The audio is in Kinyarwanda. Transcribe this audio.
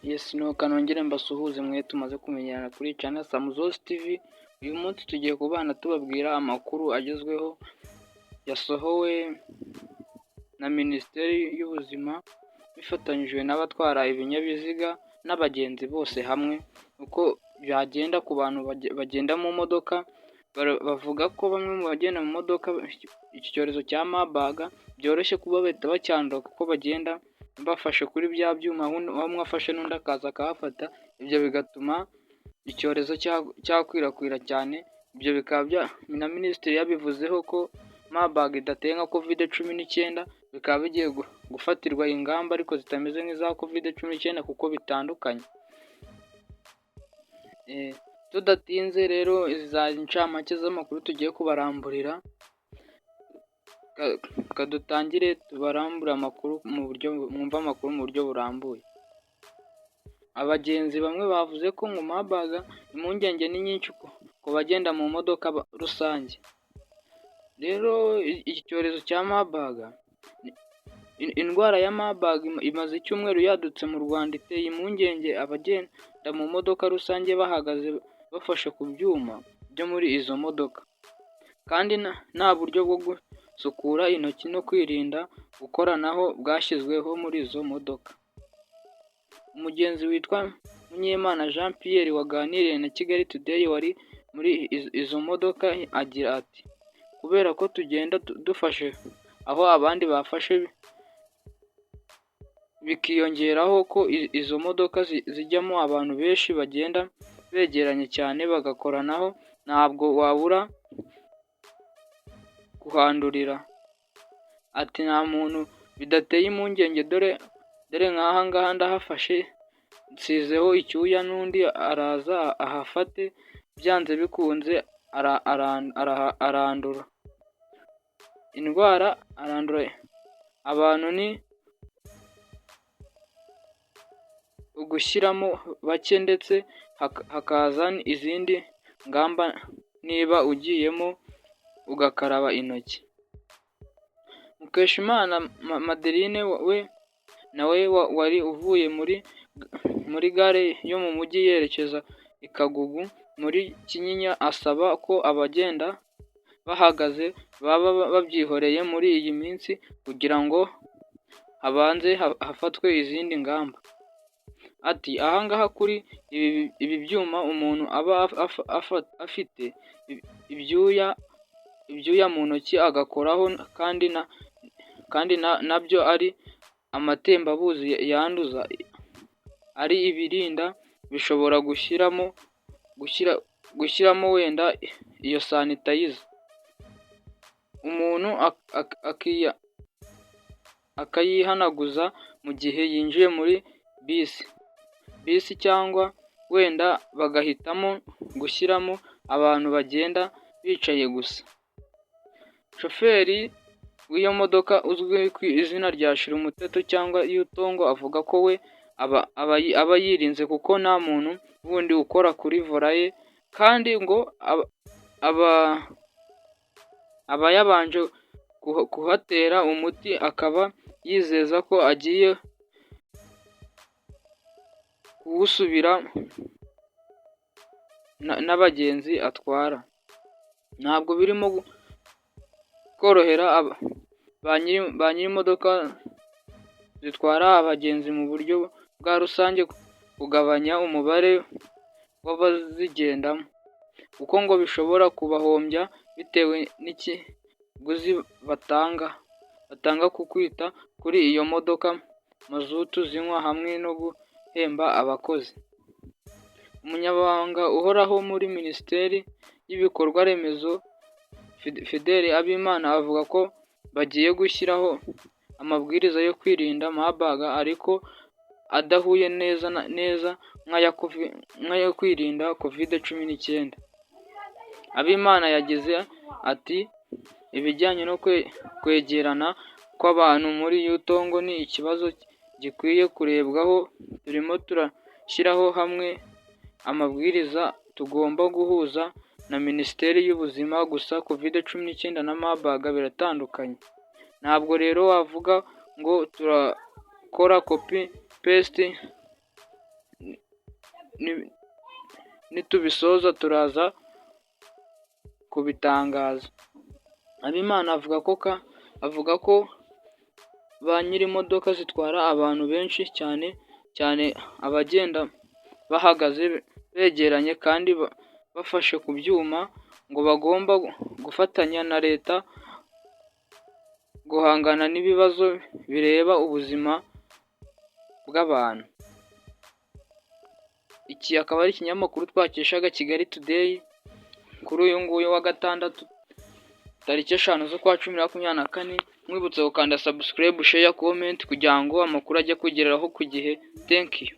Yes, nuko nongere mbasuhuze mwe tumaze kumenyerana kuri channel Samuzos TV. Uyu munsi tugiye kubana tubabwira amakuru agezweho yasohowe na Minisiteri y'Ubuzima bifatanyijwe n'abatwara ibinyabiziga n'abagenzi bose hamwe, uko byagenda ku bantu bagenda mu modoka. Bavuga ko bamwe mu bagenda mu modoka iki cyorezo cya Marburg byoroshye kuba bahita bacyandura kuko bagenda bafashe kuri bya byuma, umwe afashe n'undi akaza akahafata, ibyo bigatuma icyorezo cyakwirakwira cyane. Ibyo bikaba na Minisitiri yabivuzeho ko Marburg idateye nka COVID-19, bikaba bigiye gufatirwa ingamba ariko zitameze nk'iza COVID-19 kuko bitandukanye. Tudatinze rero iza incamake z'amakuru tugiye kubaramburira, kadutangire tubarambura amakuru mu buryo mwumva amakuru mu buryo burambuye. Abagenzi bamwe bavuze ko ngo Marburg impungenge ni nyinshi ku bagenda mu modoka rusange. Rero iki cyorezo cya Marburg, indwara ya Marburg imaze icyumweru yadutse mu Rwanda, iteye impungenge abagenda mu modoka rusange bahagaze bafashe ku byuma byo muri izo modoka, kandi nta buryo bwo gusukura intoki no kwirinda gukoranaho bwashyizweho muri izo modoka. Umugenzi witwa Munyemana Jean Pierre waganiriye na Kigali Today wari muri izo modoka agira ati: kubera ko tugenda dufashe aho abandi bafashe, bikiyongeraho ko izo modoka zijyamo abantu benshi bagenda begeranye cyane bagakoranaho, ntabwo wabura kuhandurira. Ati nta muntu bidateye impungenge, dore nk'aha ngaha ndahafashe nsizeho icyuya n'undi araza ahafate, byanze bikunze arandura indwara, arandura abantu. Ni ugushyiramo bake ndetse hakaza izindi ngamba, niba ugiyemo ugakaraba intoki. Mukeshimana Madeline we nawe wari uvuye muri gare yo mu mujyi yerekeza i Kagugu muri Kinyinya, asaba ko abagenda bahagaze baba babyihoreye muri iyi minsi kugira ngo habanze hafatwe izindi ngamba. Ati ahangaha kuri ibi byuma umuntu aba afite ibyuya mu ntoki agakoraho, kandi nabyo ari amatembabuzi yanduza, ari ibirinda bishobora gushyiramo wenda iyo sanitizer, umuntu akayihanaguza mu gihe yinjiye muri bisi cyangwa wenda bagahitamo gushyiramo abantu bagenda bicaye gusa. Shoferi w'iyo modoka uzwi ku izina rya Shirumuteto cyangwa Yutongo avuga ko we aba yirinze kuko nta muntu wundi ukora kuri vola ye, kandi ngo aba yabanje kuhatera umuti, akaba yizeza ko agiye kuwusubira n'abagenzi atwara. Ntabwo birimo korohera ba nyir'imodoka zitwara abagenzi mu buryo bwa rusange kugabanya umubare w'abazigendamo, kuko ngo bishobora kubahombya bitewe n'ikiguzi batanga ku kwita kuri iyo modoka, mazutu zinywa hamwe no guhemba abakozi. Umunyamabanga uhoraho muri Minisiteri y'Ibikorwa Remezo Fidèle Habimana avuga ko bagiye gushyiraho amabwiriza yo kwirinda Marburg ariko adahuye neza nk'ayo kwirinda COVID-19. Habimana yagize ati ibijyanye no kwegerana kw'abantu muri Yutongo ni ikibazo gikwiye kurebwaho. Turimo turashyiraho hamwe amabwiriza tugomba guhuza na Minisiteri y'Ubuzima, gusa COVID-19 na Marburg biratandukanye. Ntabwo rero wavuga ngo turakora copy paste nitubisoza turaza kubitangaza. Habimana avuga ko ba nyiri imodoka zitwara abantu benshi cyane cyane abagenda bahagaze begeranye kandi bafashe ku byuma, ngo bagomba gufatanya na leta guhangana n'ibibazo bireba ubuzima bw'abantu. Iki akaba ari ikinyamakuru twakeshaga Kigali Today kuri uyu nguyu wa gatandatu tariki 5 z'ukwa 2024. Mwibutsa gukanda subscribe, share, comment kugira ngo amakuru ajye kugeraho ku gihe. Thank you.